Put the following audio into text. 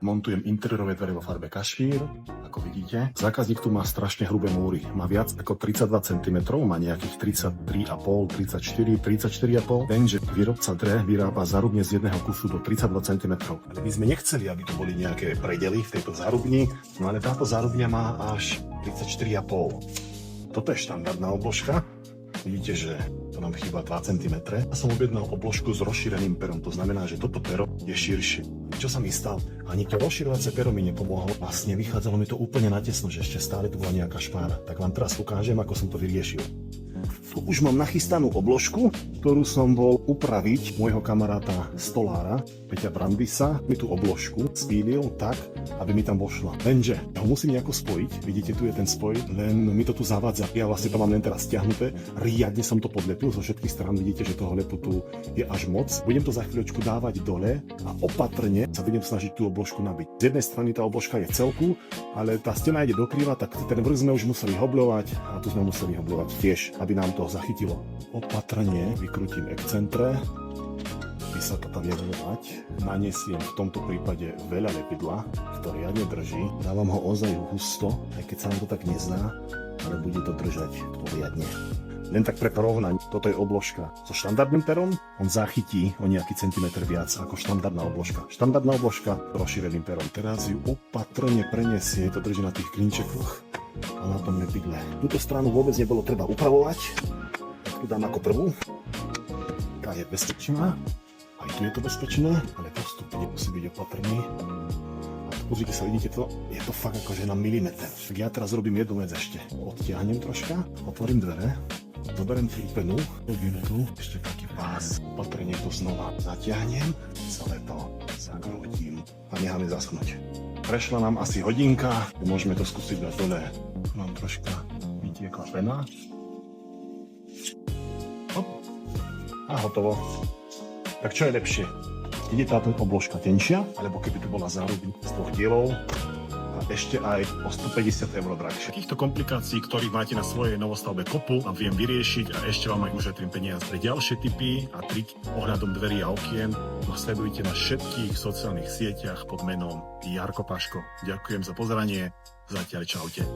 Montujem interiérové dvere vo farbe kašmír, ako vidíte. Zákazník tu má strašne hrubé múry. Má viac ako 32 cm, má nejakých 33,5, 34, 34,5. Lenže výrobca dre vyrába zárubne z jedného kusu do 32 cm. Ale my sme nechceli, aby to boli nejaké predely v tejto zárubni, no ale táto zárubňa má až 34,5. Toto je štandardná obložka. Vidíte, že to nám chýba 2 cm. Ja som objednal obložku s rozšíreným perom, to znamená, že toto pero je širšie. Čo sa mi stalo? Ani to rozširovacie pero mi nepomohlo. Vlastne vychádzalo mi to úplne natesno, že ešte stále tu bola nejaká špára. Tak vám teraz ukážem, ako som to vyriešil. Tu už mám nachystanú obložku, ktorú som bol upraviť môjho kamaráta stolára, Peťa Brandisa. Mi tú obložku spílil tak, aby mi tam vošla. Lenže ho musím nejako spojiť. Vidíte, tu je ten spoj, len mi to tu zavádza. Ja vlastne to mám len teraz stiahnuté. Riadne som to podlepil zo všetkých strán. Vidíte, že toho lepu tu je až moc. Budem to za chvíľočku dávať dole a opatrne sa budem snažiť tú obložku nabiť. Z jednej strany tá obložka je v celku, ale tá stena ide dokrýva, tak ten vrch sme už museli hobľovať a tu sme museli hobľovať tiež, aby nám to zachytilo. Opatrne vykrútim excentre, by sa to tam vyrovnať. Naniesiem v tomto prípade veľa lepidla, ktoré riadne drží. Dávam ho ozaj husto, aj keď sa nám to tak nezdá, ale bude to držať poriadne. Len tak pre porovnanie, toto je obložka so štandardným perom, on zachytí o nejaký centimetr viac ako štandardná obložka. Štandardná obložka s rozšíreným perom. Teraz ju opatrne preniesie, to drží na tých klinčekoch a na tom lepidle. Túto stranu vôbec nebolo treba upravovať, tak tu dám ako prvú. Tá je bezpečná, aj tu je to bezpečné, ale postupne musí byť opatrný. Pozrite sa, vidíte to? Je to fakt akože na milimeter. Tak ja teraz robím jednu vec ešte. Odtiahnem troška, otvorím dvere, zoberiem filpenu, robím tu ešte taký pás. Opatrne to znova zatiahnem, celé to zakrútim a necháme zaschnúť. Prešla nám asi hodinka, môžeme to skúsiť dať dole. Tu nám troška vytiekla pena. Hop. A hotovo. Tak čo je lepšie? Ide táto obložka tenšia, alebo keby tu bola zárubň z 2 dielov a ešte aj o 150 € drahšie. Takýchto komplikácií, ktorých máte na svojej novostavbe kopu, vám viem vyriešiť a ešte vám aj ušetrím peniaze. Pre ďalšie tipy a triky ohľadom dverí a okien sledujte na všetkých sociálnych sieťach pod menom Jarko Paško. Ďakujem za pozeranie, zatiaľ čaute.